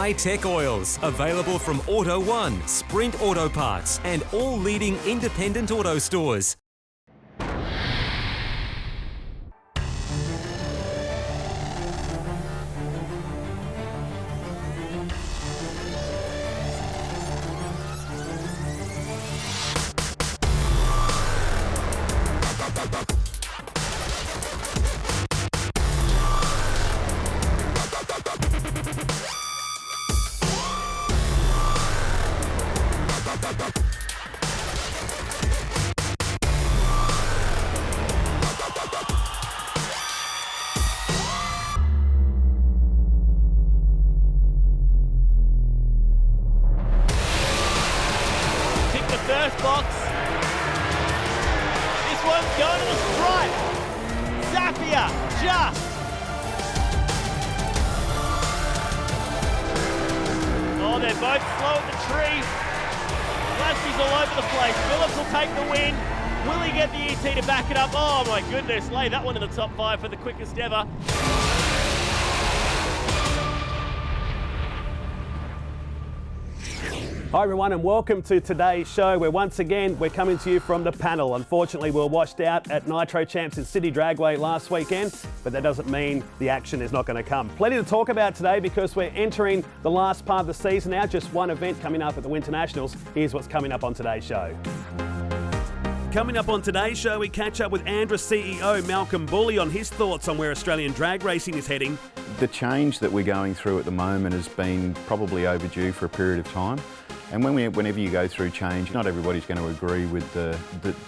high-tech oils, available from Auto One, Sprint Auto Parts, and all leading independent auto stores. First box. This one's going to the stripe. Zapia just. Oh, they're both slow at the tree. Lassie's all over the place. Phillips will take the win. Will he get the ET to back it up? Oh my goodness, lay that one in the top 5 for the quickest ever. Hi everyone and welcome to today's show where once again we're coming to you from the panel. Unfortunately we were washed out at Nitro Champs in Sydney Dragway last weekend, but that doesn't mean the action is not going to come. Plenty to talk about today because we're entering the last part of the season now, just one event coming up at the Winter Nationals. Here's what's coming up on today's show. Coming up on today's show, we catch up with ANDRA CEO Malcolm Bully on his thoughts on where Australian drag racing is heading. The change that we're going through at the moment has been probably overdue for a period of time. And whenever you go through change, not everybody's going to agree with the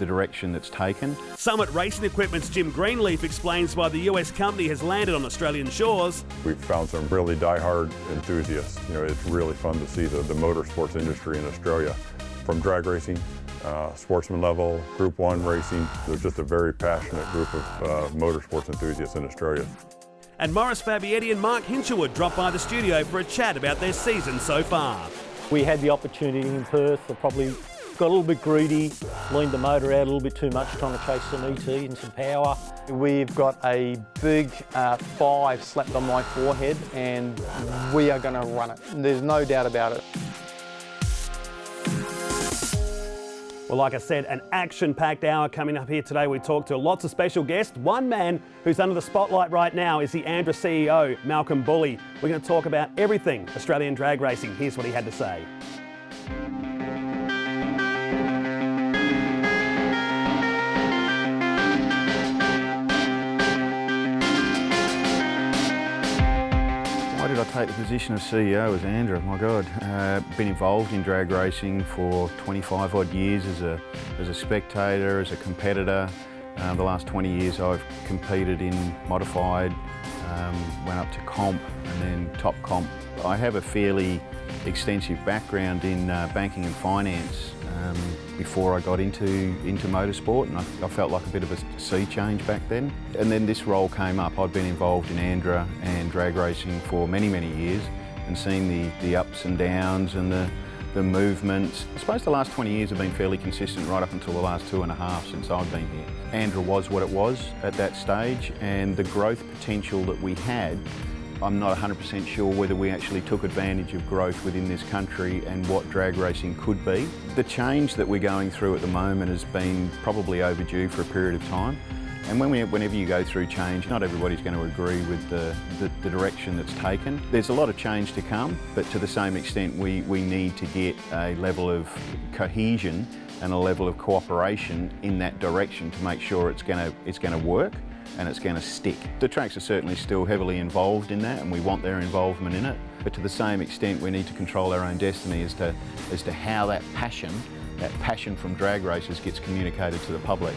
direction that's taken. Summit Racing Equipment's Jim Greenleaf explains why the US company has landed on Australian shores. We've found some really die-hard enthusiasts. You know, it's really fun to see the motorsports industry in Australia, from drag racing, sportsman level, Group 1 racing. There's just a very passionate group of motorsports enthusiasts in Australia. And Morris Fabietti and Mark Hinwood dropped by the studio for a chat about their season so far. We had the opportunity in Perth. I probably got a little bit greedy, leaned the motor out a little bit too much, trying to chase some ET and some power. We've got a big 5 slapped on my forehead and we are going to run it. There's no doubt about it. Well, like I said, an action-packed hour coming up here today. We talk to lots of special guests. One man who's under the spotlight right now is the ANDRA CEO, Malcolm Bully. We're going to talk about everything Australian drag racing. Here's what he had to say. Why did I take the position of CEO as ANDRA? My God, been involved in drag racing for 25 odd years as a spectator, as a competitor. The last 20 years I've competed in modified, went up to comp and then top comp. I have a fairly extensive background in banking and finance before I got into motorsport, and I felt like a bit of a sea change back then. And then this role came up. I'd been involved in ANDRA and drag racing for many, many years and seen the ups and downs and the movements. I suppose the last 20 years have been fairly consistent right up until the last 2.5 since I've been here. ANDRA was what it was at that stage, and the growth potential that we had, I'm not 100% sure whether we actually took advantage of growth within this country and what drag racing could be. The change that we're going through at the moment has been probably overdue for a period of time. And whenever you go through change, not everybody's going to agree with the direction that's taken. There's a lot of change to come, but to the same extent we need to get a level of cohesion and a level of cooperation in that direction to make sure it's going to work and it's going to stick. The tracks are certainly still heavily involved in that and we want their involvement in it, but to the same extent we need to control our own destiny as to how that passion from drag racers gets communicated to the public.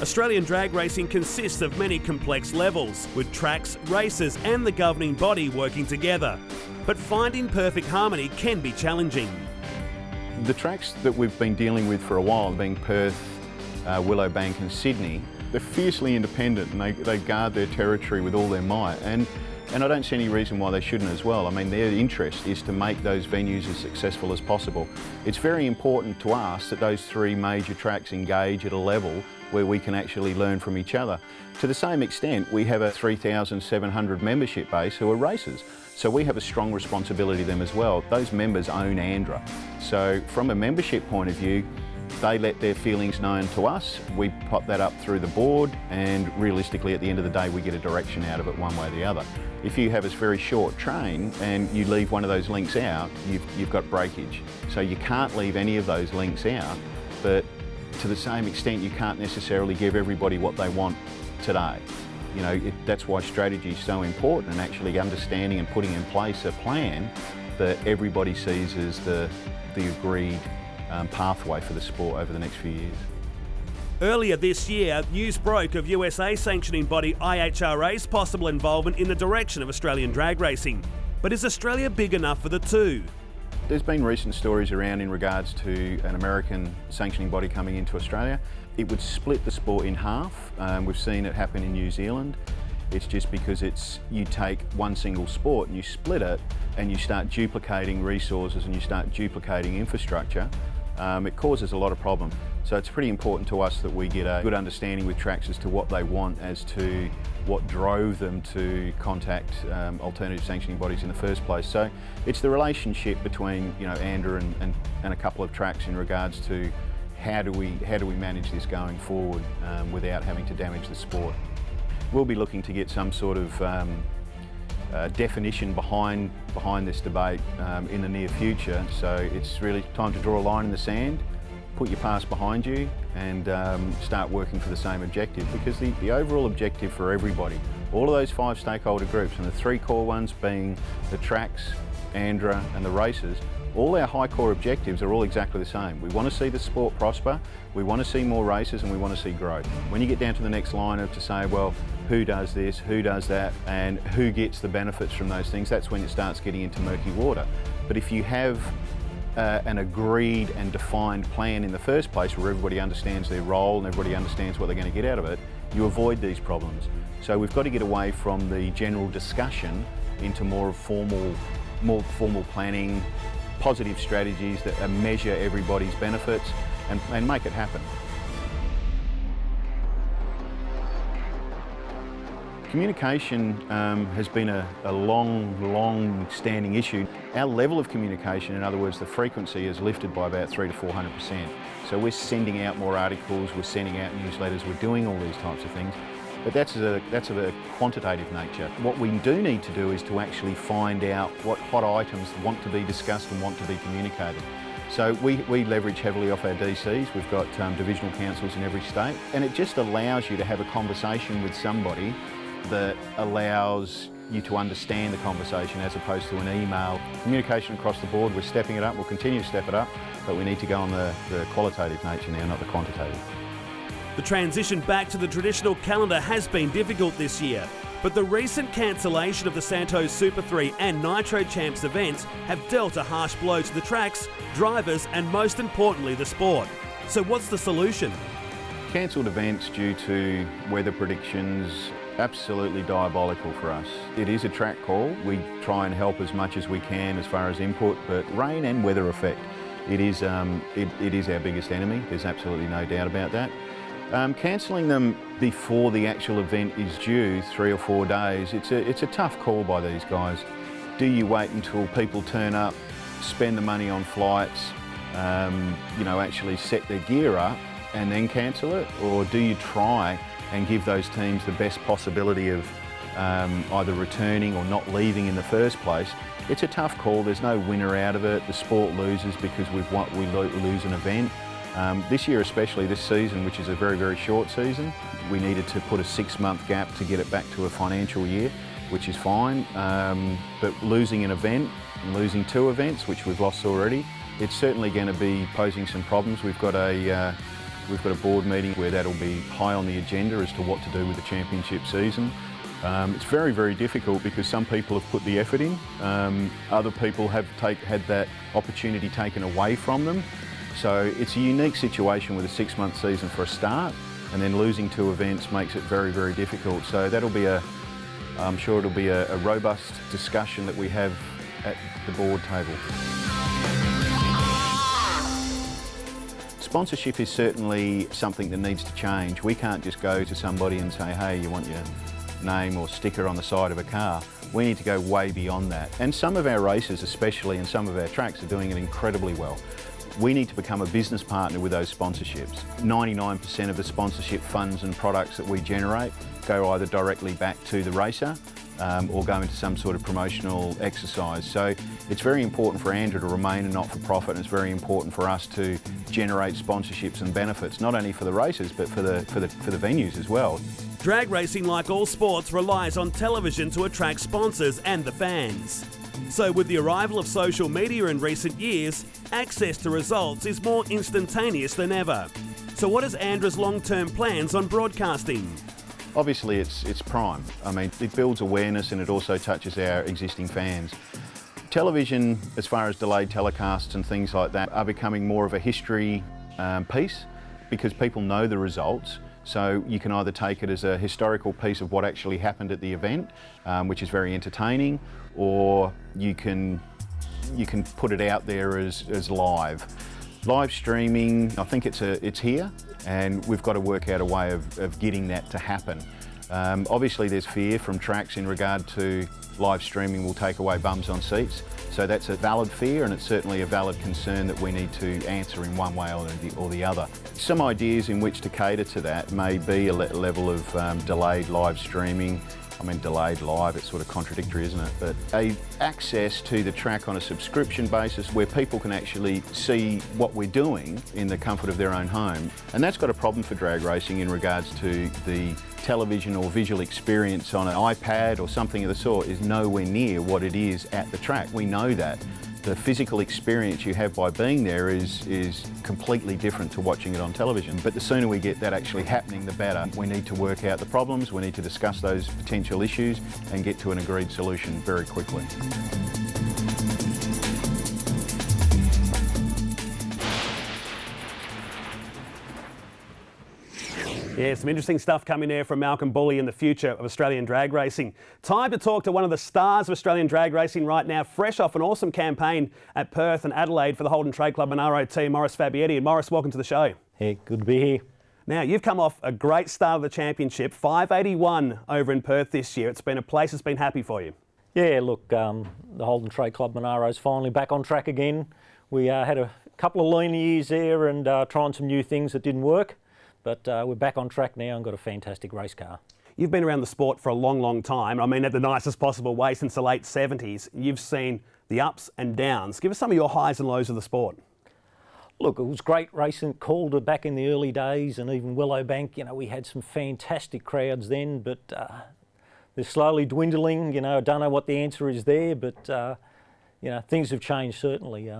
Australian drag racing consists of many complex levels, with tracks, races and the governing body working together. But finding perfect harmony can be challenging. The tracks that we've been dealing with for a while, being Perth, Willowbank and Sydney, they're fiercely independent and they guard their territory with all their might. And I don't see any reason why they shouldn't as well. I mean, their interest is to make those venues as successful as possible. It's very important to us that those 3 major tracks engage at a level where we can actually learn from each other. To the same extent, we have a 3,700 membership base who are racers. So we have a strong responsibility to them as well. Those members own ANDRA. So from a membership point of view, they let their feelings known to us, we pop that up through the board, and realistically at the end of the day we get a direction out of it one way or the other. If you have a very short train and you leave one of those links out, you've got breakage. So you can't leave any of those links out, but to the same extent you can't necessarily give everybody what they want today. You know, that's why strategy is so important, and actually understanding and putting in place a plan that everybody sees as the agreed pathway for the sport over the next few years. Earlier this year, news broke of USA sanctioning body IHRA's possible involvement in the direction of Australian drag racing. But is Australia big enough for the two? There's been recent stories around in regards to an American sanctioning body coming into Australia. It would split the sport in half. We've seen it happen in New Zealand. It's just because you take one single sport and you split it and you start duplicating resources and you start duplicating infrastructure. It causes a lot of problem. So it's pretty important to us that we get a good understanding with tracks as to what they want, as to what drove them to contact alternative sanctioning bodies in the first place. So it's the relationship between, you know, ANDRA and a couple of tracks in regards to how do we manage this going forward without having to damage the sport. We'll be looking to get some sort of definition behind this debate in the near future. So it's really time to draw a line in the sand, put your past behind you, and start working for the same objective, because the overall objective for everybody, all of those 5 stakeholder groups, and the 3 core ones being the tracks, ANDRA and the racers, all our high core objectives are all exactly the same. We want to see the sport prosper, we want to see more races, and we want to see growth. When you get down to the next line of to say, well, who does this, who does that, and who gets the benefits from those things, that's when it starts getting into murky water. But if you have an agreed and defined plan in the first place where everybody understands their role and everybody understands what they're going to get out of it, you avoid these problems. So we've got to get away from the general discussion into more formal planning, positive strategies that measure everybody's benefits and make it happen. Communication has been a long-standing issue. Our level of communication, in other words, the frequency, is lifted by about 300% to 400%. So we're sending out more articles, we're sending out newsletters, we're doing all these types of things. But that's of a quantitative nature. What we do need to do is to actually find out what hot items want to be discussed and want to be communicated. So we leverage heavily off our DCs. We've got divisional councils in every state, and it just allows you to have a conversation with somebody that allows you to understand the conversation as opposed to an email. Communication across the board, we're stepping it up, we'll continue to step it up, but we need to go on the qualitative nature now, not the quantitative. The transition back to the traditional calendar has been difficult this year, but the recent cancellation of the Santos Super 3 and Nitro Champs events have dealt a harsh blow to the tracks, drivers, and most importantly, the sport. So what's the solution? Cancelled events due to weather predictions, absolutely diabolical for us. It is a track call. We try and help as much as we can as far as input, but rain and weather effect, it is our biggest enemy. There's absolutely no doubt about that. Cancelling them before the actual event is due, 3 or 4 days, it's a tough call by these guys. Do you wait until people turn up, spend the money on flights, actually set their gear up and then cancel it? Or do you try and give those teams the best possibility of either returning or not leaving in the first place? It's a tough call. There's no winner out of it. The sport loses because we lose an event. This year, especially this season, which is a very, very short season, we needed to put a 6-month gap to get it back to a financial year, which is fine. But losing an event, and losing 2 events, which we've lost already, it's certainly going to be posing some problems. We've got a board meeting where that'll be high on the agenda as to what to do with the championship season. It's very, very difficult because some people have put the effort in. Other people have had that opportunity taken away from them. So it's a unique situation with a 6-month season for a start, and then losing 2 events makes it very, very difficult. So that'll be I'm sure it'll be a robust discussion that we have at the board table. Sponsorship is certainly something that needs to change. We can't just go to somebody and say, hey, you want your name or sticker on the side of a car. We need to go way beyond that. And some of our races, especially, and some of our tracks are doing it incredibly well. We need to become a business partner with those sponsorships. 99% of the sponsorship funds and products that we generate go either directly back to the racer or go into some sort of promotional exercise. So it's very important for ANDRA to remain a not-for-profit, and it's very important for us to generate sponsorships and benefits, not only for the racers but for the venues as well. Drag racing, like all sports, relies on television to attract sponsors and the fans. So with the arrival of social media in recent years, access to results is more instantaneous than ever. So what is ANDRA's long-term plans on broadcasting? Obviously it's prime. I mean, it builds awareness and it also touches our existing fans. Television, as far as delayed telecasts and things like that, are becoming more of a history piece because people know the results. So you can either take it as a historical piece of what actually happened at the event, which is very entertaining, or you can put it out there as live. Live streaming, I think it's here, and we've got to work out a way of getting that to happen. Obviously there's fear from tracks in regard to live streaming will take away bums on seats. So that's a valid fear, and it's certainly a valid concern that we need to answer in one way or the other. Some ideas in which to cater to that may be a level of delayed live streaming. I mean, delayed live, it's sort of contradictory, isn't it? But access to the track on a subscription basis where people can actually see what we're doing in the comfort of their own home. And that's got a problem for drag racing in regards to the television or visual experience on an iPad or something of the sort is nowhere near what it is at the track. We know that. The physical experience you have by being there is completely different to watching it on television. But the sooner we get that actually happening, the better. We need to work out the problems, we need to discuss those potential issues and get to an agreed solution very quickly. Yeah, some interesting stuff coming there from Malcolm Bully in the future of Australian drag racing. Time to talk to one of the stars of Australian drag racing right now, fresh off an awesome campaign at Perth and Adelaide for the Holden Trade Club Monaro team, Morris Fabietti. And Morris, welcome to the show. Hey, good to be here. Now, you've come off a great start of the championship, 581 over in Perth this year. It's been a place that's been happy for you. Yeah, look, the Holden Trade Club Monaro's finally back on track again. We had a couple of lean years there and trying some new things that didn't work. But we're back on track now and got a fantastic race car. You've been around the sport for a long, long time. I mean, at the nicest possible way since the late 70s. You've seen the ups and downs. Give us some of your highs and lows of the sport. Look, it was great racing Calder back in the early days, and even Willowbank. You know, we had some fantastic crowds then, but they're slowly dwindling. You know, I don't know what the answer is there, but you know, things have changed certainly.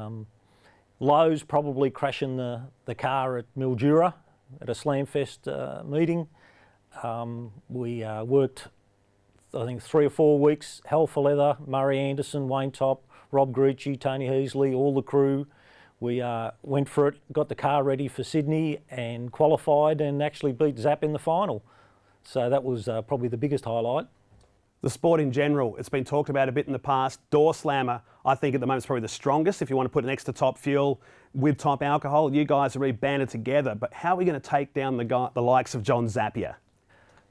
Lows, probably crashing the car at Mildura at a Slamfest meeting. We worked, I think, 3 or 4 weeks, hell for leather, Murray Anderson, Wayne Top, Rob Grucci, Tony Heasley, all the crew. We went for it, got the car ready for Sydney and qualified and actually beat Zap in the final. So that was probably the biggest highlight. The sport in general, it's been talked about a bit in the past. Door Slammer, I think at the moment is probably the strongest. If you want to put next to top fuel with top alcohol, you guys are really banded together. But how are we going to take down the likes of John Zappia?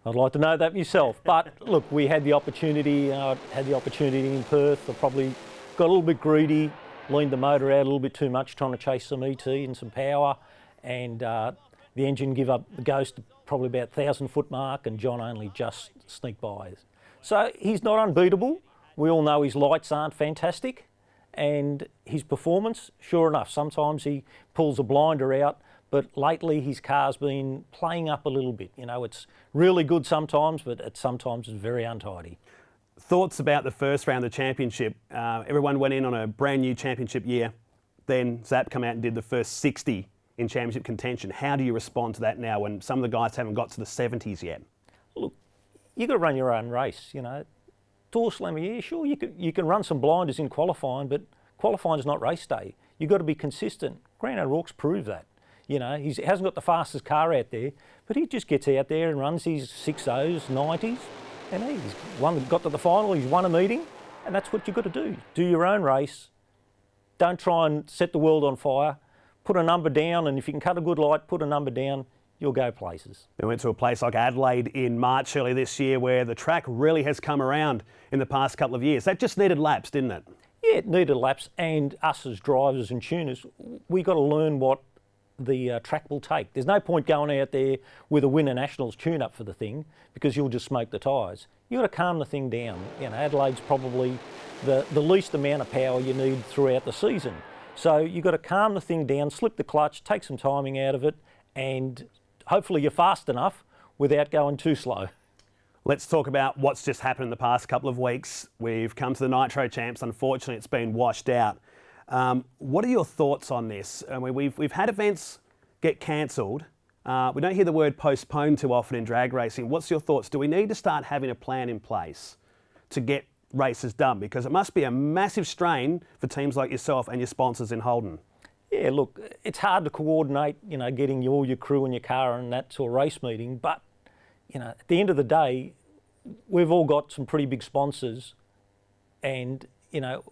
I'd like to know that myself. But look, we had the opportunity. In Perth. I probably got a little bit greedy, leaned the motor out a little bit too much, trying to chase some ET and some power, and the engine give up the ghost probably about 1,000-foot mark, and John only just sneaked by. So he's not unbeatable. We all know his lights aren't fantastic, and his performance, sure enough, sometimes he pulls a blinder out, but lately his car's been playing up a little bit. You know, it's really good sometimes, but sometimes it's very untidy. Thoughts about the first round of the championship? Everyone went in on a brand new championship year. Then Zap come out and did the first 60 in championship contention. How do you respond to that now when some of the guys haven't got to the 70s yet? Look, you got to run your own race, you know. Door Slammer, yeah, sure, you can run some blinders in qualifying, but qualifying's not race day. You've got to be consistent. Grant O'Rourke's proved that. You know, he hasn't got the fastest car out there, but he just gets out there and runs his 60s, 90s, and he's got to the final, he's won a meeting, and that's what you've got to do. Do your own race. Don't try and set the world on fire. put a number down, and if you can cut a good light, put a number down, you'll go places. We went to a place like Adelaide in March early this year where the track really has come around in the past couple of years. That just needed laps, didn't it? Yeah, it needed laps, and us as drivers and tuners, we got to learn what the track will take. There's no point going out there with a Winter Nationals tune-up for the thing, because you'll just smoke the tyres. You've got to calm the thing down. You know, Adelaide's probably the least amount of power you need throughout the season. So you've got to calm the thing down, slip the clutch, take some timing out of it, and hopefully you're fast enough without going too slow. Let's talk about what's just happened in the past couple of weeks. We've come to the Nitro Champs. Unfortunately, it's been washed out. What are your thoughts on this? I mean, we've had events get cancelled. We don't hear the word postponed too often in drag racing. What's your thoughts? Do we need to start having a plan in place to get races done? Because it must be a massive strain for teams like yourself and your sponsors in Holden. Yeah, look, it's hard to coordinate, you know, getting all your crew and your car and that to a race meeting, but, you know, at the end of the day, we've all got some pretty big sponsors, and, you know,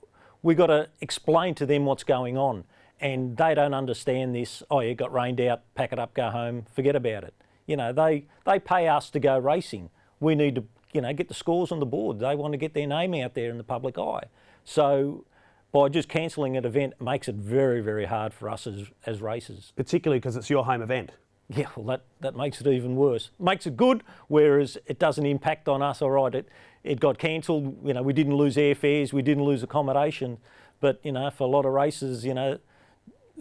we've got to explain to them what's going on, and they don't understand this. Oh, you got rained out, pack it up, go home, forget about it. You know, they pay us to go racing. We need to, you know, get the scores on the board. They want to get their name out there in the public eye. So by just cancelling an event makes it very, very hard for us as racers. Particularly because it's your home event. Yeah, well, that makes it even worse. Makes it good, whereas it doesn't impact on us. All right, it got cancelled. You know, we didn't lose airfares, we didn't lose accommodation, but you know, for a lot of races, you know,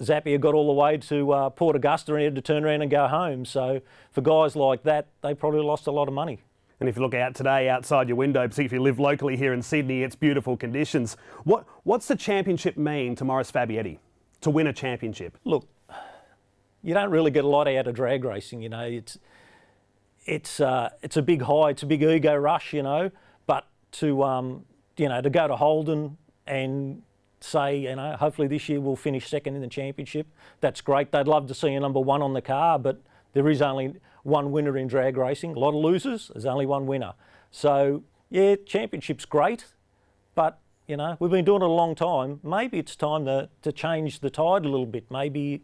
Zappia got all the way to Port Augusta and had to turn around and go home. So for guys like that, they probably lost a lot of money. And if you look out today outside your window, particularly if you live locally here in Sydney, it's beautiful conditions. What's the championship mean to Morris Fabietti to win a championship? Look, you don't really get a lot out of drag racing, you know. It's a big high, it's a big ego rush, you know. But to you know, to go to Holden and say, you know, hopefully this year we'll finish second in the championship, that's great. They'd love to see a number one on the car, but there is only one winner in drag racing. A lot of losers, there's only one winner. So yeah, championship's great, but you know, we've been doing it a long time. Maybe it's time to change the tide a little bit. Maybe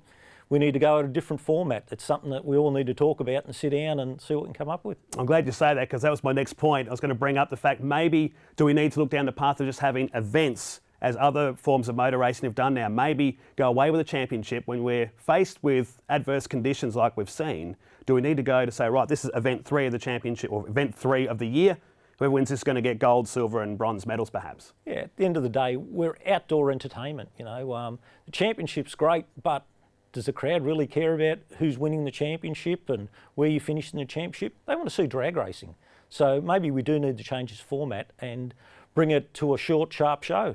we need to go at a different format. It's something that we all need to talk about and sit down and see what we can come up with. I'm glad you say that, because that was my next point. I was going to bring up the fact, maybe do we need to look down the path of just having events as other forms of motor racing have done now? Maybe go away with a championship when we're faced with adverse conditions like we've seen. Do we need to go to say, right, this is event 3 of the championship, or event 3 of the year? Whoever wins is going to get gold, silver and bronze medals perhaps. Yeah, at the end of the day, we're outdoor entertainment. You know, the championship's great, but does the crowd really care about who's winning the championship and where you finish in the championship? They want to see drag racing. So maybe we do need to change this format and bring it to a short, sharp show.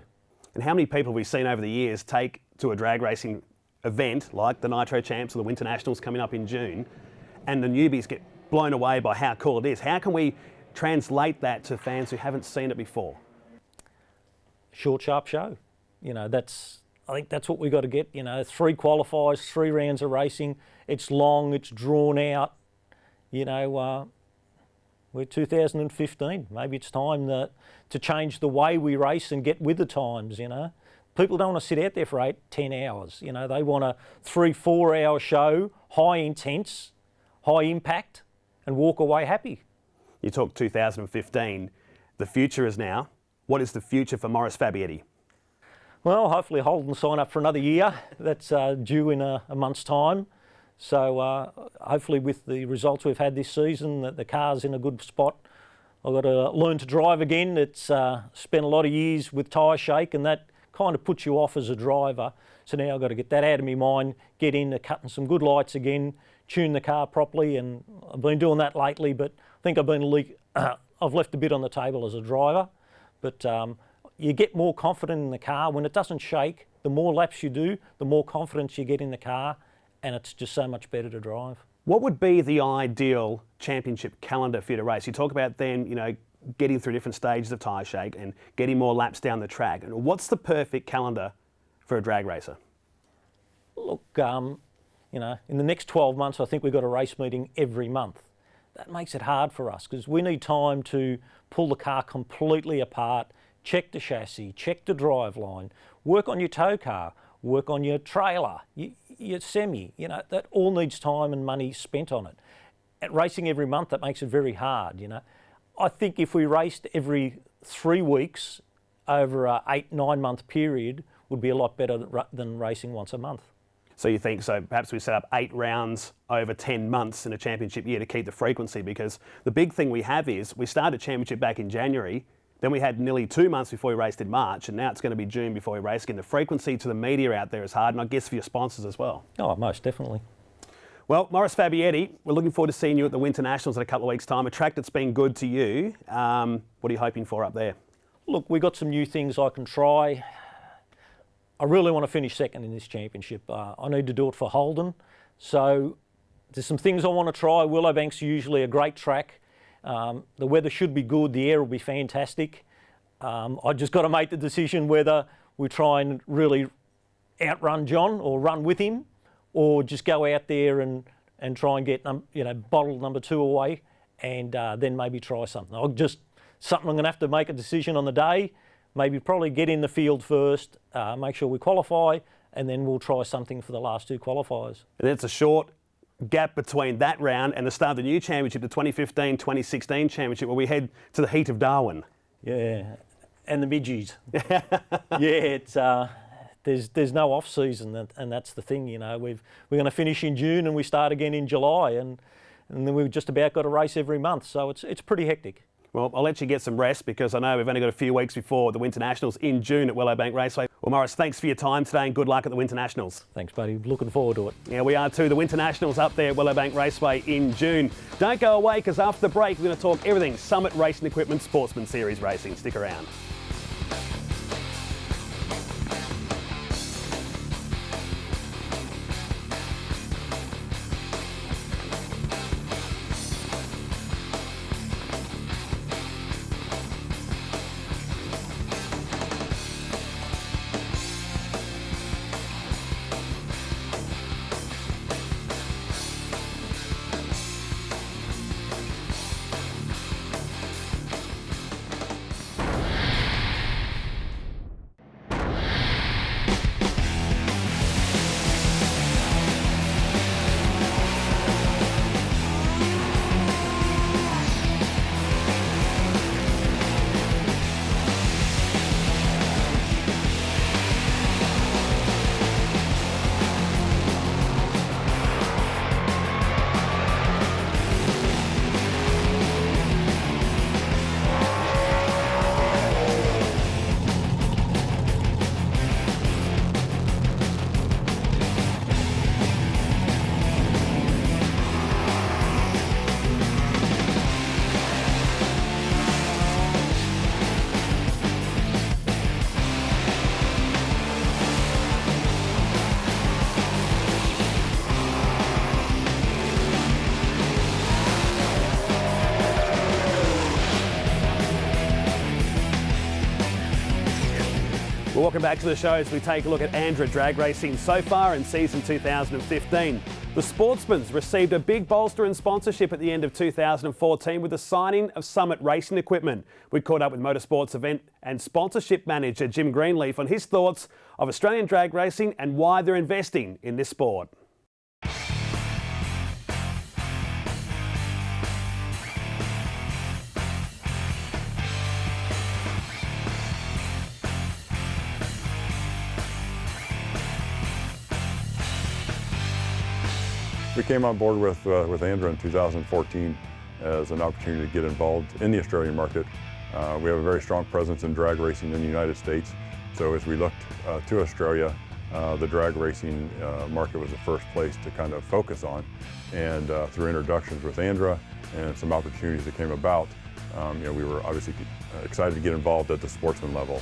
And how many people have we seen over the years take to a drag racing event like the Nitro Champs or the Winter Nationals coming up in June, and the newbies get blown away by how cool it is? How can we translate that to fans who haven't seen it before? Short, sharp show. You know, I think that's what we've got to get. You know, 3 qualifiers, 3 rounds of racing. It's long, it's drawn out. You know, we're 2015. Maybe it's time to change the way we race and get with the times, you know. People don't want to sit out there for 8, 10 hours. You know, they want a 3, 4 hour show, high intense, high impact, and walk away happy. You talked 2015. The future is now. What is the future for Morris Fabietti? Well, hopefully Holden sign up for another year. That's due in a month's time. So hopefully with the results we've had this season, that the car's in a good spot. I've got to learn to drive again. It's spent a lot of years with tyre shake, and that kind of puts you off as a driver. So now I've got to get that out of my mind, get into cutting some good lights again, tune the car properly, and I've been doing that lately, but I think I've left a bit on the table as a driver. But you get more confident in the car. When it doesn't shake, the more laps you do, the more confidence you get in the car, and it's just so much better to drive. What would be the ideal championship calendar for you to race? You talk about then, you know, getting through different stages of tyre shake and getting more laps down the track. And what's the perfect calendar for a drag racer? Look, you know, in the next 12 months, I think we've got a race meeting every month. That makes it hard for us because we need time to pull the car completely apart, check the chassis, check the driveline, work on your tow car, work on your trailer, your semi, that all needs time and money spent on it. At racing every month, that makes it very hard, I think if we raced every 3 weeks over a 8-9 month period would be a lot better than racing once a month. So you think, so perhaps we set up 8 rounds over 10 months in a championship year to keep the frequency, because the big thing we have is we started championship back in January, then we had nearly 2 months before we raced in March, and now it's going to be June before we race again. The frequency to the media out there is hard, and I guess for your sponsors as well. Oh, most definitely. Well, Morris Fabietti, we're looking forward to seeing you at the Winter Nationals in a couple of weeks' time. A track that's been good to you. What are you hoping for up there? Look, we've got some new things I can try. I really want to finish second in this championship. I need to do it for Holden. So there's some things I want to try. Willowbank's usually a great track. The weather should be good. The air will be fantastic. I just got to make the decision whether we try and really outrun John or run with him, or just go out there and try and get bottle number 2 away, and then maybe try something. Something I'm going to have to make a decision on the day. Maybe probably get in the field first, make sure we qualify, and then we'll try something for the last 2 qualifiers. And it's a short gap between that round and the start of the new championship, the 2015-2016 championship, where we head to the heat of Darwin. Yeah, and the midgies. Yeah, it's there's no off season, and that's the thing. We're going to finish in June and we start again in July, and then we've just about got a race every month. So it's pretty hectic. Well, I'll let you get some rest, because I know we've only got a few weeks before the Winter Nationals in June at Willowbank Raceway. Well, Morris, thanks for your time today and good luck at the Winter Nationals. Thanks, buddy. Looking forward to it. Yeah, we are too. The Winter Nationals up there at Willowbank Raceway in June. Don't go away, because after the break, we're going to talk everything Summit Racing Equipment Sportsman Series racing. Stick around. Well, welcome back to the show as we take a look at ANDRA drag racing so far in season 2015. The Sportsman's received a big bolster in sponsorship at the end of 2014 with the signing of Summit Racing Equipment. We caught up with motorsports event and sponsorship manager Jim Greenleaf on his thoughts of Australian drag racing and why they're investing in this sport. We came on board with ANDRA in 2014 as an opportunity to get involved in the Australian market. We have a very strong presence in drag racing in the United States. So as we looked to Australia, the drag racing market was the first place to kind of focus on. And through introductions with ANDRA and some opportunities that came about, we were obviously excited to get involved at the sportsman level.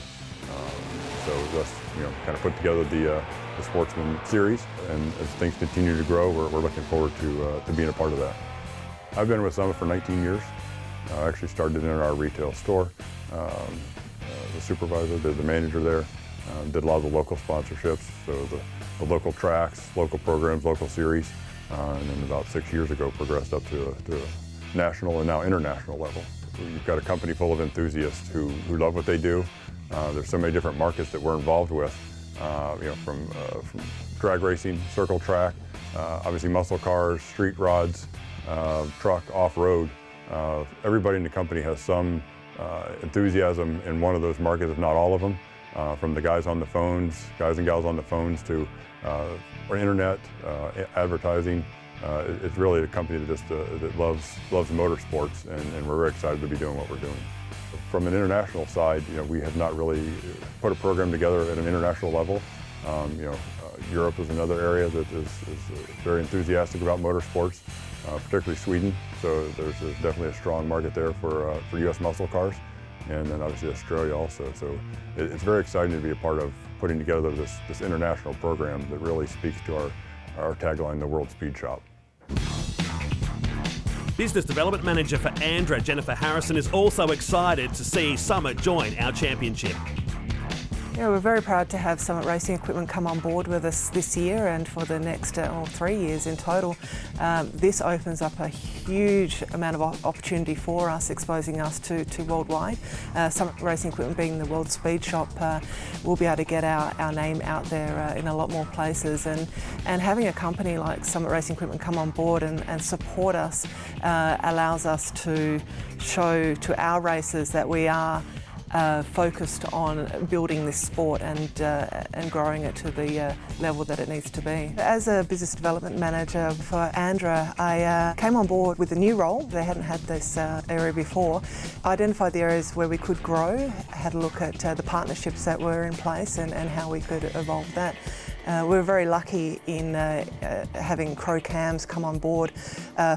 So just kind of put together the Sportsman Series, and as things continue to grow, we're looking forward to being a part of that. I've been with Summit for 19 years. I actually started in our retail store. The supervisor, the manager there, did a lot of the local sponsorships, so the local tracks, local programs, local series, and then about 6 years ago progressed up to a national and now international level. You've got a company full of enthusiasts who love what they do. There's so many different markets that we're involved with from drag racing, circle track, obviously muscle cars, street rods, truck, off-road. Everybody in the company has some enthusiasm in one of those markets, if not all of them, from the guys on the phones, guys and gals on the phones, to internet, advertising. It's really a company that just that loves motorsports, and we're very excited to be doing what we're doing. From an international side, we have not really put a program together at an international level. Europe is another area that is very enthusiastic about motorsports, particularly Sweden. So there's definitely a strong market there for U.S. muscle cars, and then obviously Australia also. So it's very exciting to be a part of putting together this international program that really speaks to our tagline, the World Speed Shop. Business Development Manager for ANDRA, Jennifer Harrison, is also excited to see Summit join our championship. Yeah, we're very proud to have Summit Racing Equipment come on board with us this year and for the next 3 years in total. This opens up a huge amount of opportunity for us, exposing us to worldwide. Summit Racing Equipment being the World Speed Shop, we'll be able to get our name out there in a lot more places, and having a company like Summit Racing Equipment come on board and support us allows us to show to our racers that we are focused on building this sport and growing it to the level that it needs to be. As a business development manager for ANDRA, I came on board with a new role. They hadn't had this area before. Identified the areas where we could grow, had a look at the partnerships that were in place and how we could evolve that. We were very lucky in having Crow Cams come on board.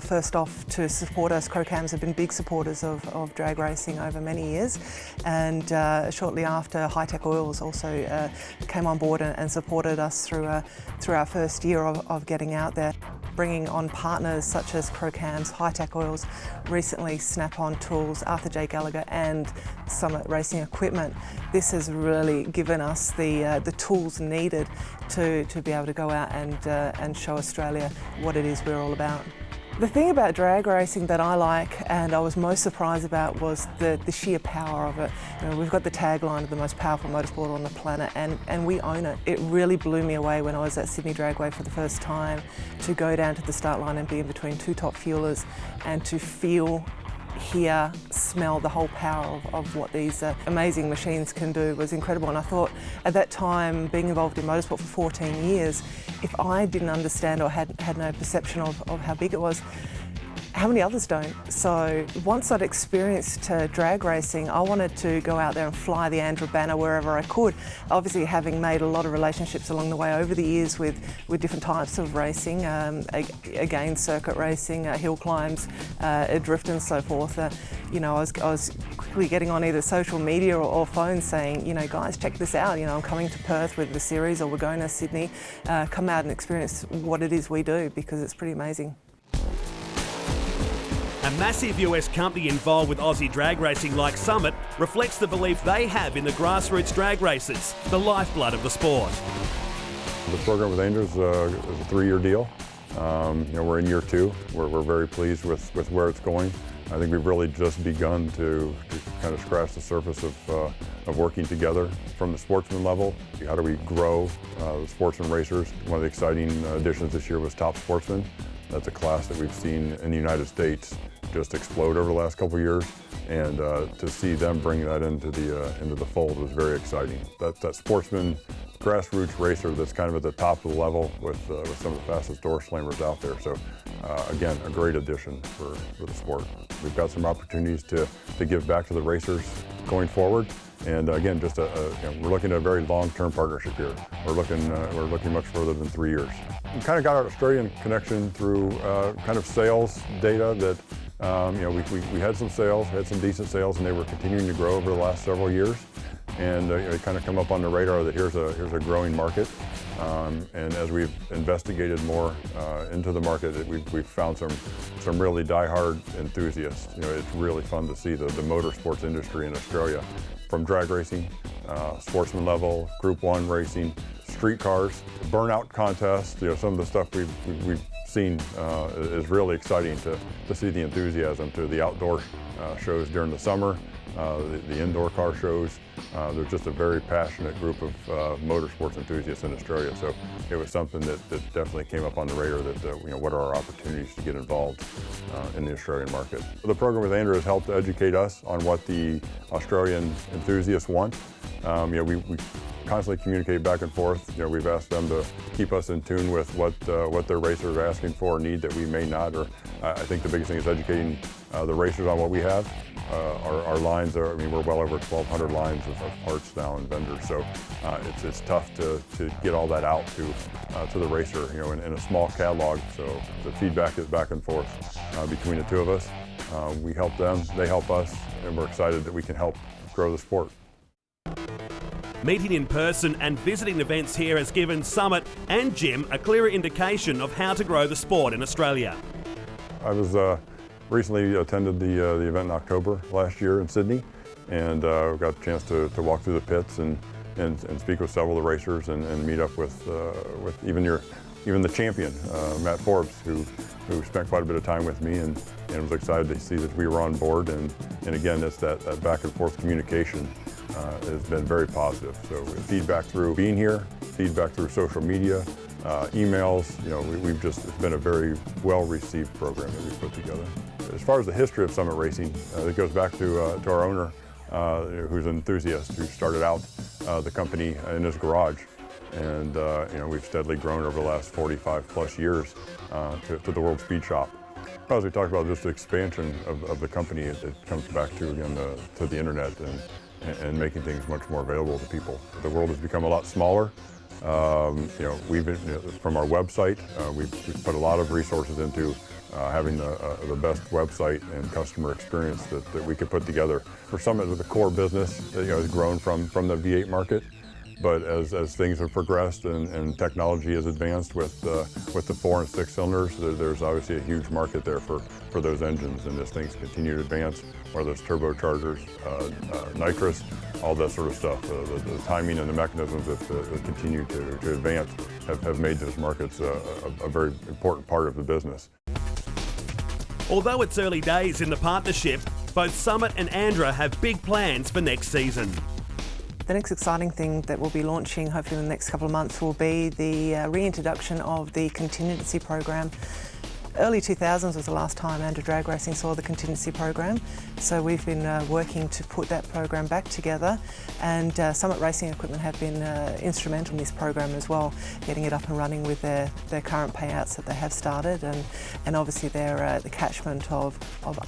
First off, to support us. Crow Cams have been big supporters of drag racing over many years, and shortly after, High Tech Oils also came on board and supported us through our first year of getting out there. Bringing on partners such as Crow Cams, High Tech Oils, recently Snap-on Tools, Arthur J. Gallagher and Summit Racing Equipment. This has really given us the tools needed to be able to go out and show Australia what it is we're all about. The thing about drag racing that I like and I was most surprised about was the sheer power of it. We've got the tagline of the most powerful motorsport on the planet, and we own it. It really blew me away when I was at Sydney Dragway for the first time to go down to the start line and be in between two top fuelers and to feel, hear, smell the whole power of what these amazing machines can do was incredible. And I thought at that time, being involved in motorsport for 14 years, if I didn't understand or had no perception of how big it was, how many others don't? So once I'd experienced drag racing, I wanted to go out there and fly the ANDRA banner wherever I could. Obviously, having made a lot of relationships along the way over the years with different types of racing, again, circuit racing, hill climbs, drift and so forth. I was quickly getting on either social media or phone saying, guys, check this out. I'm coming to Perth with the series, or we're going to Sydney. Come out and experience what it is we do, because it's pretty amazing. A massive US company involved with Aussie drag racing like Summit reflects the belief they have in the grassroots drag races, the lifeblood of the sport. The program with ANDRA is a 3-year deal. We're in year 2. We're very pleased with where it's going. I think we've really just begun to kind of scratch the surface of working together from the sportsman level. How do we grow the sportsman racers? One of the exciting additions this year was Top Sportsman. That's a class that we've seen in the United States just explode over the last couple of years, and to see them bring that into the fold was very exciting. That sportsman, grassroots racer that's kind of at the top of the level with some of the fastest door slammers out there. So again, a great addition for the sport. We've got some opportunities to give back to the racers going forward. And again, just we're looking at a very long-term partnership here. We're looking much further than 3 years. We kind of got our Australian connection through kind of sales data that we had some sales, had some decent sales, and they were continuing to grow over the last several years. And it kind of come up on the radar that here's a growing market. And as we've investigated more into the market, we've found some really die-hard enthusiasts. It's really fun to see the motorsports industry in Australia, from drag racing, sportsman level, Group 1 racing, street cars, burnout contests. Some of the stuff we've seen is really exciting to see the enthusiasm to the outdoor shows during the summer, the indoor car shows. There's just a very passionate group of motorsports enthusiasts in Australia. So it was something that definitely came up on the radar that, what are our opportunities to get involved in the Australian market. The program with ANDRA has helped educate us on what the Australian enthusiasts want. We constantly communicate back and forth. We've asked them to keep us in tune with what their racers are asking for or need that we may not. Or I think the biggest thing is educating the racers on what we have. Our lines are, we're well over 1,200 lines of parts now and vendors. So it's tough to get all that out to the racer, in a small catalog. So the feedback is back and forth between the two of us. We help them, they help us, and we're excited that we can help grow the sport. Meeting in person and visiting events here has given Summit and Jim a clearer indication of how to grow the sport in Australia. I was recently attended the event in October last year in Sydney, and got a chance to walk through the pits and speak with several of the racers and meet up with even the champion, Matt Forbes, who spent quite a bit of time with me and was excited to see that we were on board. And again, it's that back and forth communication has been very positive. So feedback through being here, feedback through social media, emails, it's been a very well-received program that we've put together. As far as the history of Summit Racing, it goes back to our owner, who's an enthusiast, who started out the company in his garage. And we've steadily grown over the last 45 plus years to the World Speed Shop. As we talked about just the expansion of the company, it comes back to, again, to the internet and making things much more available to people. The world has become a lot smaller. We've been, from our website, we've put a lot of resources into having the best website and customer experience that we could put together. For Summit, the core business has grown from the V8 market. But as things have progressed and technology has advanced with the 4 and 6 cylinders, there's obviously a huge market there for those engines. And as things continue to advance, whether it's turbochargers, nitrous, all that sort of stuff, the timing and the mechanisms that continue to advance have made those markets a very important part of the business. Although it's early days in the partnership, both Summit and ANDRA have big plans for next season. The next exciting thing that we'll be launching hopefully in the next couple of months will be the reintroduction of the contingency program. Early 2000s was the last time ANDRA Drag Racing saw the contingency program, so we've been working to put that program back together, and Summit Racing Equipment have been instrumental in this program as well, getting it up and running with their current payouts that they have started, and obviously the catchment of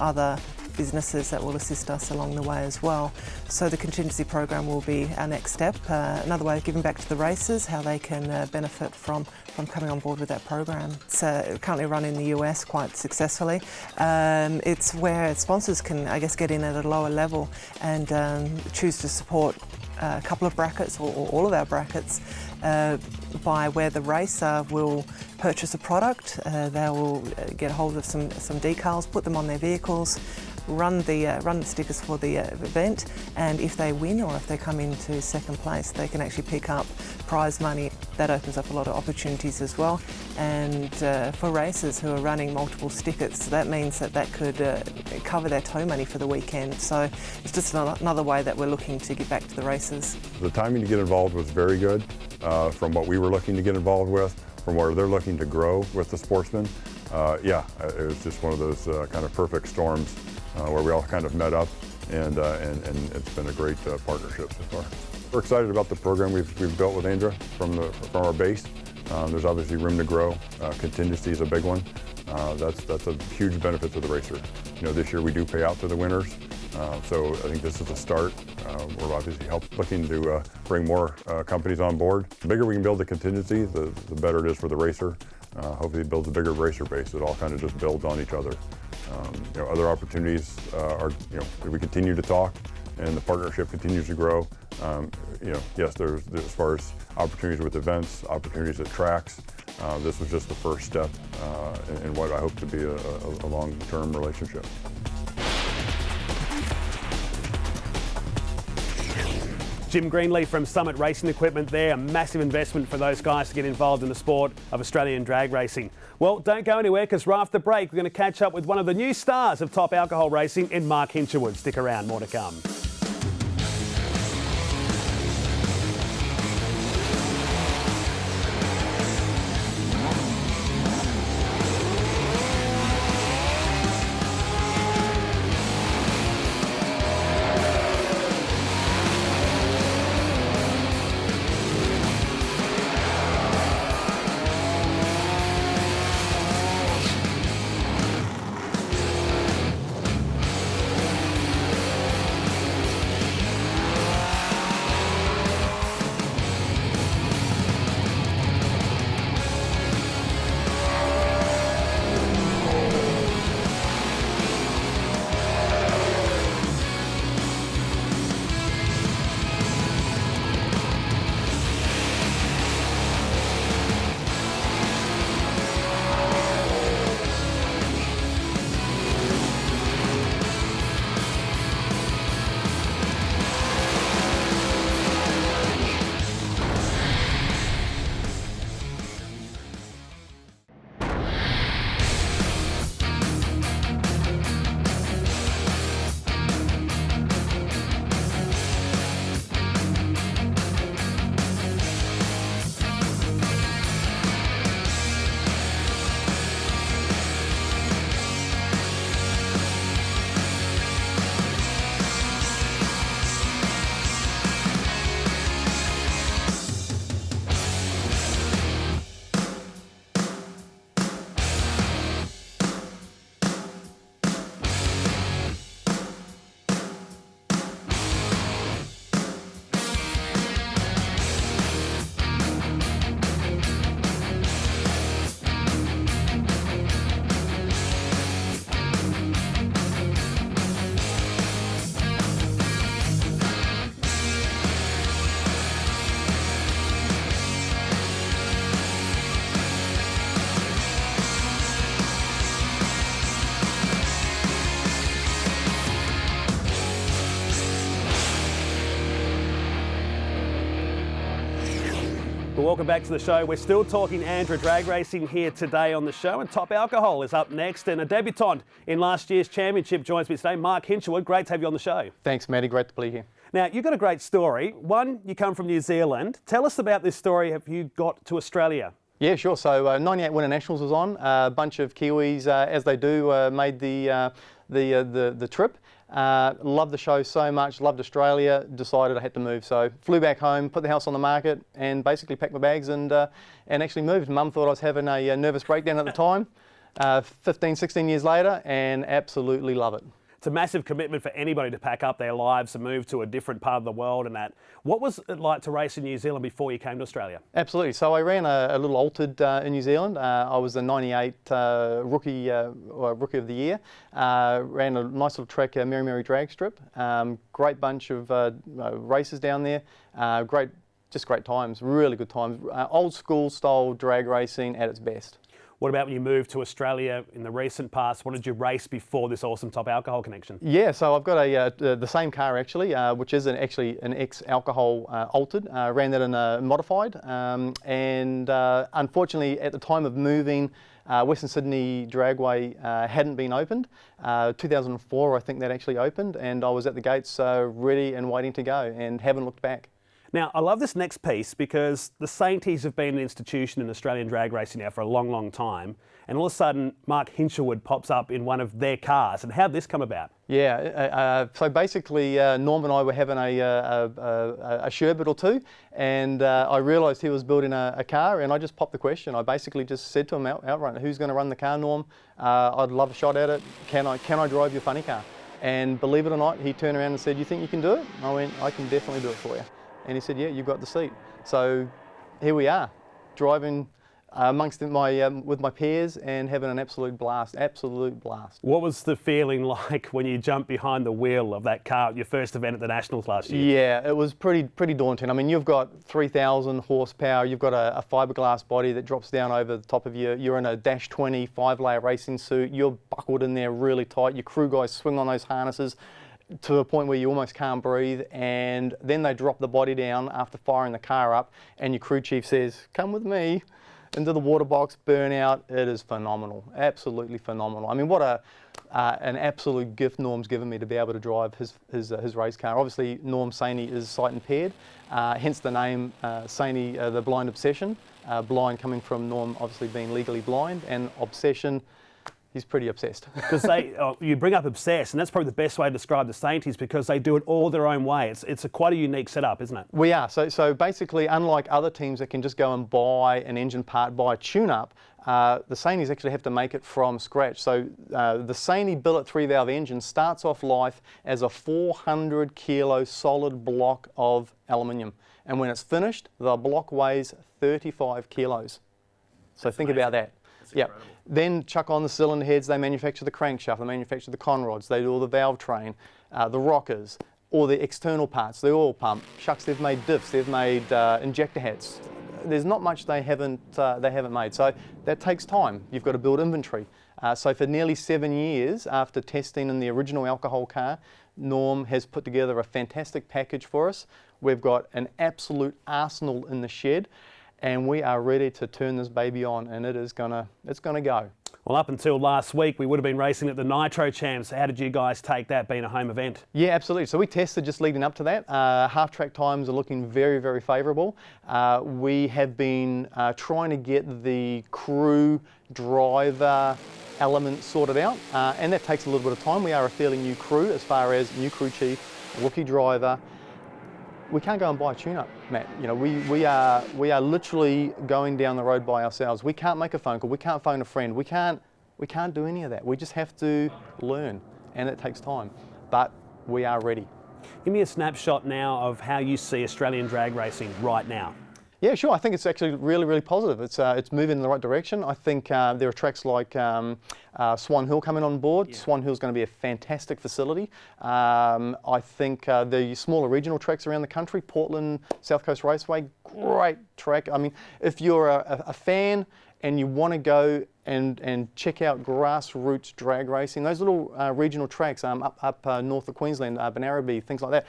other businesses that will assist us along the way as well. So the contingency program will be our next step, another way of giving back to the racers, how they can benefit from coming on board with that program. It's currently run in the US quite successfully. It's where sponsors can, I guess, get in at a lower level and choose to support a couple of brackets or all of our brackets by where the racer will purchase a product, they will get hold of some decals, put them on their vehicles, run the stickers for the event, and if they win or if they come into second place, they can actually pick up prize money. That opens up a lot of opportunities as well. And for racers who are running multiple stickers, that means that could cover their tow money for the weekend. So it's just another way that we're looking to give back to the racers. The timing to get involved was very good from what we were looking to get involved with, from where they're looking to grow with the sportsmen. It was just one of those kind of perfect storms where we all kind of met up, and it's been a great partnership so far. We're excited about the program we've built with ANDRA from our base. There's obviously room to grow. Contingency is a big one. That's a huge benefit to the racer. This year we do pay out to the winners, so I think this is a start. We're obviously looking to bring more companies on board. The bigger we can build the contingency, the better it is for the racer. Hopefully it builds a bigger racer base. It all kind of just builds on each other. Other opportunities are, we continue to talk and the partnership continues to grow. Yes, there's as far as opportunities with events, opportunities at tracks. This was just the first step in what I hope to be a long-term relationship. Jim Greenlee from Summit Racing Equipment there, a massive investment for those guys to get involved in the sport of Australian drag racing. Well, don't go anywhere because right after the break, we're going to catch up with one of the new stars of top alcohol racing in Mark Hinwood. Stick around, more to come. Well, welcome back to the show. We're still talking ANDRA drag racing here today on the show, and Top Alcohol is up next, and a debutant in last year's championship joins me today, Mark Hinwood. Great to have you on the show. Thanks, Matty. Great to be here. Now, you've got a great story. One, you come from New Zealand. Tell us about this story. Have you got to Australia? Yeah, sure. So 98 Winter Nationals was on. A bunch of Kiwis, as they do, made the trip. Loved the show so much, loved Australia, decided I had to move. So flew back home, put the house on the market, and basically packed my bags and actually moved. Mum thought I was having a nervous breakdown at the time, 15, 16 years later, and absolutely love it. It's a massive commitment for anybody to pack up their lives and move to a different part of the world and that. What was it like to race in New Zealand before you came to Australia? Absolutely. So I ran a little altered in New Zealand. I was the 98 rookie of the year. Ran a nice little track, Mary Mary drag strip. Great bunch of races down there. Just great times, really good times. Old school style drag racing at its best. What about when you moved to Australia in the recent past? What did you race before this awesome Top Alcohol connection? Yeah, so I've got the same car actually, which is actually an ex-alcohol altered. Ran that in a modified, and unfortunately at the time of moving, Western Sydney Dragway hadn't been opened. 2004 I think that actually opened, and I was at the gates ready and waiting to go, and haven't looked back. Now, I love this next piece because the Sainties have been an institution in Australian drag racing now for a long, long time. And all of a sudden, Mark Hinwood pops up in one of their cars. And how did this come about? Yeah, so basically Norm and I were having a sherbet or two, and I realised he was building a car, and I just popped the question. I basically just said to him outright, who's going to run the car, Norm? I'd love a shot at it. Can I drive your funny car? And believe it or not, he turned around and said, you think you can do it? I went, I can definitely do it for you. And he said, yeah, you've got the seat. So here we are, driving amongst with my peers and having an absolute blast. What was the feeling like when you jumped behind the wheel of that car at your first event at the Nationals last year? Yeah, it was pretty daunting. I mean, you've got 3,000 horsepower, you've got a fiberglass body that drops down over the top of you, you're in a Dash 20 5-layer racing suit, you're buckled in there really tight, your crew guys swing on those harnesses to a point where you almost can't breathe, and then they drop the body down after firing the car up, and your crew chief says, come with me. into the water box, burnout. It is phenomenal, absolutely phenomenal. I mean, what an absolute gift Norm's given me to be able to drive his race car. Obviously, Norm Saney is sight impaired, hence the name Saney, the blind obsession. Blind coming from Norm obviously being legally blind, and obsession, he's pretty obsessed. Because you bring up obsessed, and that's probably the best way to describe the Sainties, because they do it all their own way. It's quite a unique setup, isn't it? We are. So basically, unlike other teams that can just go and buy an engine part, buy a tune-up, the Sainties actually have to make it from scratch. So the Saney billet 3-valve engine starts off life as a 400 kilo solid block of aluminium. And when it's finished, the block weighs 35 kilos. So think about that. Yeah. Then chuck on the cylinder heads, they manufacture the crankshaft, they manufacture the conrods, they do all the valve train, the rockers, all the external parts, the oil pump. Shucks, they've made diffs, they've made injector hats. There's not much they haven't made. So that takes time. You've got to build inventory. So for nearly 7 years after testing in the original alcohol car, Norm has put together a fantastic package for us. We've got an absolute arsenal in the shed, and we are ready to turn this baby on, and it's gonna go. Well, up until last week, we would have been racing at the Nitro Champs. How did you guys take that, being a home event? Yeah, absolutely. So we tested just leading up to that. Half-track times are looking very, very favourable. We have been trying to get the crew driver element sorted out, and that takes a little bit of time. We are a fairly new crew as far as new crew chief, rookie driver. We can't go and buy a tune-up, Matt. You know, we are literally going down the road by ourselves. We can't make a phone call. We can't phone a friend. We can't do any of that. We just have to learn, and it takes time. But we are ready. Give me a snapshot now of how you see Australian drag racing right now. Yeah, sure. I think it's actually really, really positive. It's moving in the right direction. I think there are tracks like Swan Hill coming on board. Yeah. Swan Hill is going to be a fantastic facility. I think the smaller regional tracks around the country, Portland, South Coast Raceway, great track. I mean, if you're a fan and you want to go and check out grassroots drag racing, those little regional tracks up north of Queensland, Benarabi, things like that,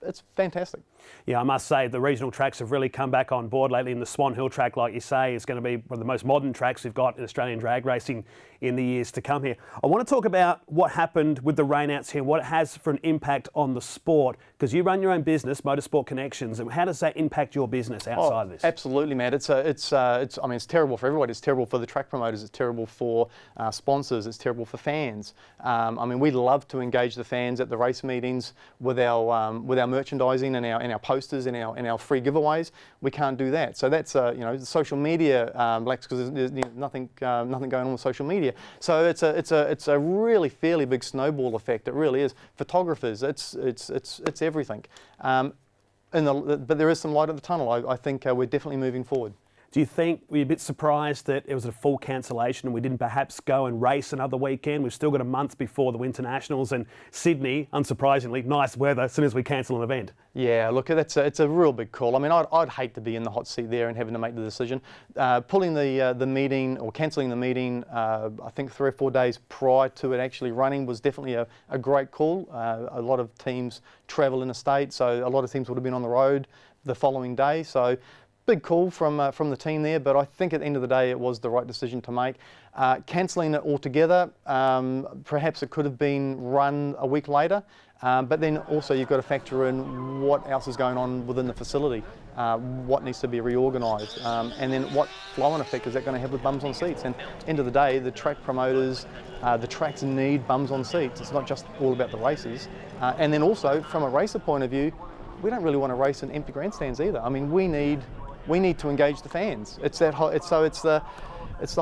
it's fantastic. Yeah, I must say the regional tracks have really come back on board lately, and the Swan Hill track, like you say, is going to be one of the most modern tracks we've got in Australian drag racing in the years to come here. I want to talk about what happened with the rainouts here, what it has for an impact on the sport, because you run your own business, Motorsport Connections, and how does that impact your business outside of this? Absolutely, Matt. I mean, it's terrible for everybody. It's terrible for the track promoters. It's terrible for sponsors. It's terrible for fans. I mean, we love to engage the fans at the race meetings with our merchandising and our posters and our free giveaways. We can't do that. So that's social media lacks, because there's nothing going on with social media. So it's a really fairly big snowball effect. It really is. Photographers, it's everything. But there is some light at the tunnel. I think we're definitely moving forward. Do you think, were you a bit surprised that it was a full cancellation and we didn't perhaps go and race another weekend? We've still got a month before the Winter Nationals, and Sydney, unsurprisingly, nice weather as soon as we cancel an event. Yeah, look, it's a real big call. I mean, I'd hate to be in the hot seat there and having to make the decision. Pulling the meeting or cancelling the meeting, I think 3 or 4 days prior to it actually running was definitely a great call. A lot of teams travel interstate, so a lot of teams would have been on the road the following day. So big call from the team there, but I think at the end of the day it was the right decision to make. Cancelling it altogether, perhaps it could have been run a week later, but then also you've got to factor in what else is going on within the facility, what needs to be reorganised, and then what flow-on effect is that going to have with bums on seats. And end of the day, the track promoters, the tracks need bums on seats. It's not just all about the races. And then also, from a racer point of view, we don't really want to race in empty grandstands either. I mean, we need to engage the fans. It's the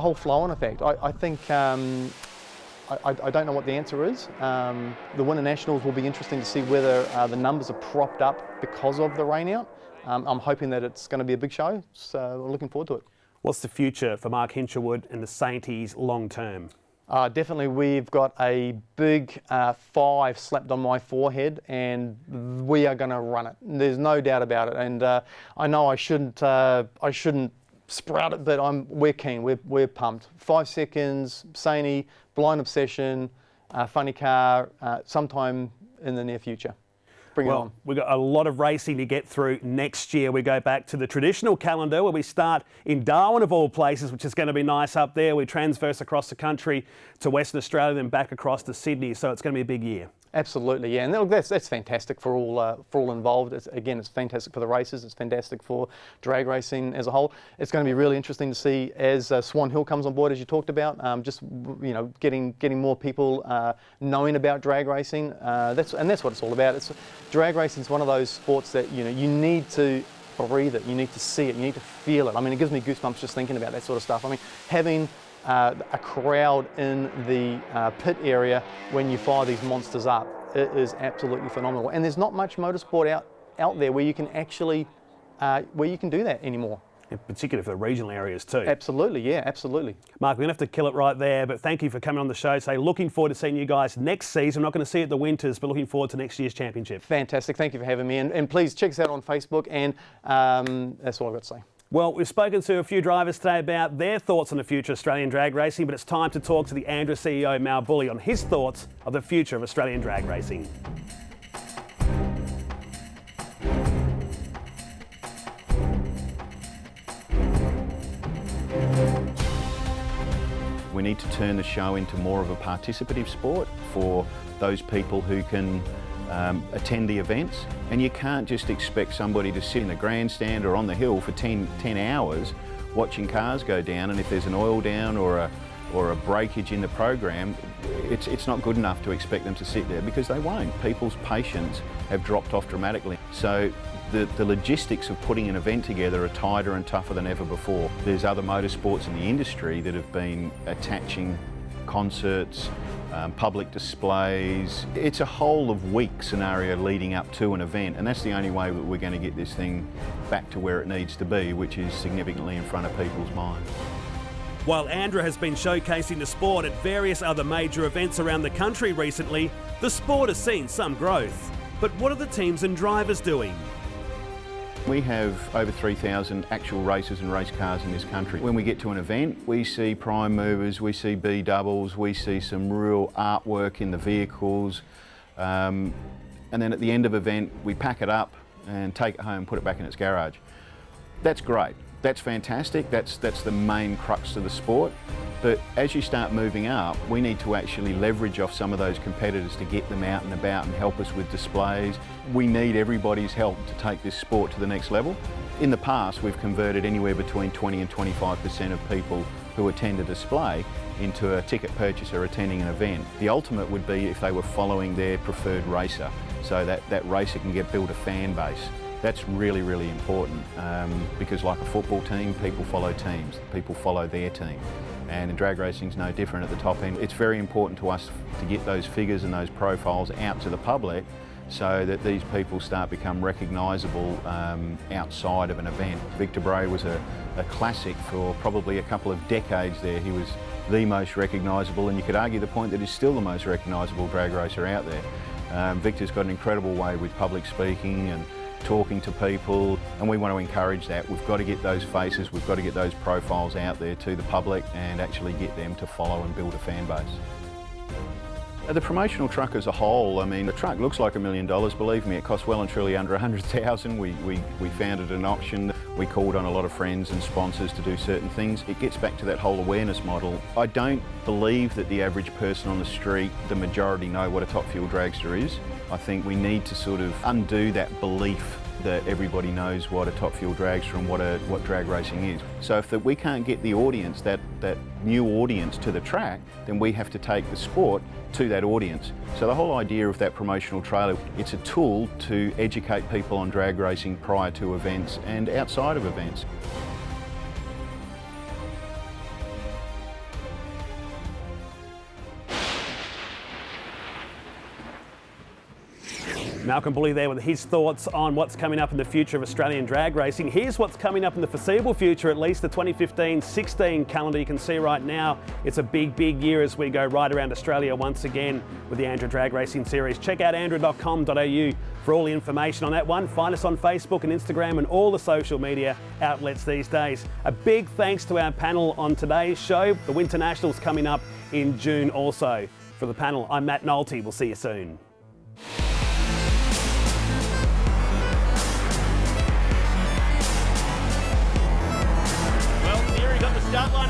whole flow-on effect. I think I don't know what the answer is. The Winter Nationals will be interesting to see whether the numbers are propped up because of the rainout. I'm hoping that it's going to be a big show, so we're looking forward to it. What's the future for Mark Hinwood and the Sainties long term? Definitely, we've got a big 5 slapped on my forehead, and we are going to run it. There's no doubt about it. And I know I shouldn't sprout it, but we're keen. We're pumped. 5 seconds, Saney, blind obsession, funny car, sometime in the near future. Bring it Well, on. we've got a lot of racing to get through next year. We go back to the traditional calendar where we start in Darwin of all places, which is going to be nice up there. We transverse across the country to Western Australia, then back across to Sydney. So it's going to be a big year. Absolutely, yeah, and look, that's fantastic for all involved. It's fantastic for the races. It's fantastic for drag racing as a whole. It's going to be really interesting to see as Swan Hill comes on board, as you talked about. Getting more people knowing about drag racing. That's what it's all about. Drag racing is one of those sports that you need to breathe it. You need to see it. You need to feel it. I mean, it gives me goosebumps just thinking about that sort of stuff. I mean, having a crowd in the pit area when you fire these monsters up, it is absolutely phenomenal. And there's not much motorsport out there where you can actually do that anymore. In particular for the regional areas too. Absolutely, yeah, absolutely. Mark, we're going to have to kill it right there, but thank you for coming on the show. Looking forward to seeing you guys next season. I'm not going to see it at the Winters, but looking forward to next year's championship. Fantastic, thank you for having me. And please check us out on Facebook, and that's all I've got to say. Well, we've spoken to a few drivers today about their thoughts on the future of Australian drag racing, but it's time to talk to the ANDRA CEO, Mal Bully, on his thoughts of the future of Australian drag racing. We need to turn the show into more of a participative sport for those people who can attend the events, and you can't just expect somebody to sit in the grandstand or on the hill for 10 hours watching cars go down, and if there's an oil down or a breakage in the program, it's not good enough to expect them to sit there, because they won't. People's patience have dropped off dramatically. So the logistics of putting an event together are tighter and tougher than ever before. There's other motorsports in the industry that have been attaching concerts, public displays. It's a whole of week scenario leading up to an event, and that's the only way that we're going to get this thing back to where it needs to be, which is significantly in front of people's minds. While ANDRA has been showcasing the sport at various other major events around the country recently, the sport has seen some growth. But what are the teams and drivers doing? We have over 3,000 actual racers and race cars in this country. When we get to an event, we see prime movers, we see B doubles, we see some real artwork in the vehicles. And then at the end of event, we pack it up and take it home and put it back in its garage. That's great. That's fantastic. That's the main crux of the sport. But as you start moving up, we need to actually leverage off some of those competitors to get them out and about and help us with displays. We need everybody's help to take this sport to the next level. In the past, we've converted anywhere between 20 and 25% of people who attend a display into a ticket purchaser attending an event. The ultimate would be if they were following their preferred racer, so that racer can build a fan base. That's really, really important, because like a football team, people follow teams, people follow their team. And in drag racing is no different at the top end. It's very important to us to get those figures and those profiles out to the public so that these people start become recognisable outside of an event. Victor Bray was a classic for probably a couple of decades there. He was the most recognisable, and you could argue the point that he's still the most recognisable drag racer out there. Victor's got an incredible way with public speaking and talking to people, and we want to encourage that. We've got to get those faces, we've got to get those profiles out there to the public and actually get them to follow and build a fan base. The promotional truck as a whole, I mean, the truck looks like $1 million, believe me, it costs well and truly under 100,000. We founded an auction. We called on a lot of friends and sponsors to do certain things. It gets back to that whole awareness model. I don't believe that the average person on the street, the majority, know what a top fuel dragster is. I think we need to sort of undo that belief that everybody knows what a top fuel dragster and what drag racing is. So if we can't get the audience, that new audience to the track, then we have to take the sport to that audience. So the whole idea of that promotional trailer, it's a tool to educate people on drag racing prior to events and outside of events. Malcolm Bully there with his thoughts on what's coming up in the future of Australian drag racing. Here's what's coming up in the foreseeable future, at least the 2015-16 calendar. You can see right now it's a big, big year as we go right around Australia once again with the ANDRA Drag Racing Series. Check out andra.com.au for all the information on that one. Find us on Facebook and Instagram and all the social media outlets these days. A big thanks to our panel on today's show. The Winter Nationals coming up in June also. For the panel, I'm Matt Nolte. We'll see you soon.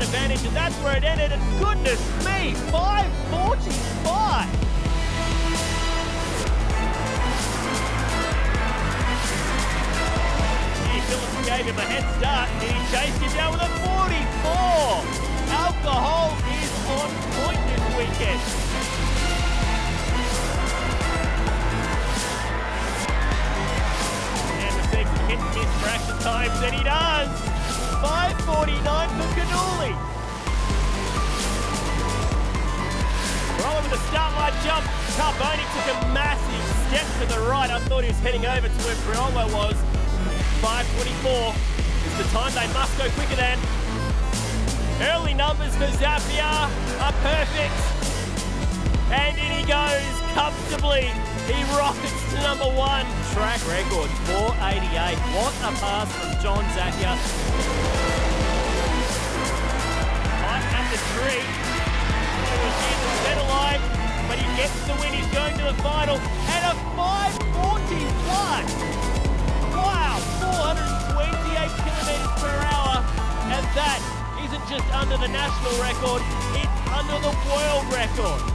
advantage, and that's where it ended. And goodness me, 5:45. Phillips gave him a head start, and he chased him down with a 44. Alcohol is on point this weekend. And receives some hit and miss for action times, and he does. 5:49 for Cannuli. Rolling with a start line jump. Carboni took a massive step to the right. I thought he was heading over to where Briolo was. 5:24 is the time they must go quicker than. Early numbers for Zappia are perfect. And in he goes comfortably. He rockets to number 1. Track record, 4:88. What a pass from John Zappia. Right at the tree. He was in the center line, but he gets the win. He's going to the final. And a 5:41. Wow, 428 kilometres per hour, and that isn't just under the national record, it's under the world record.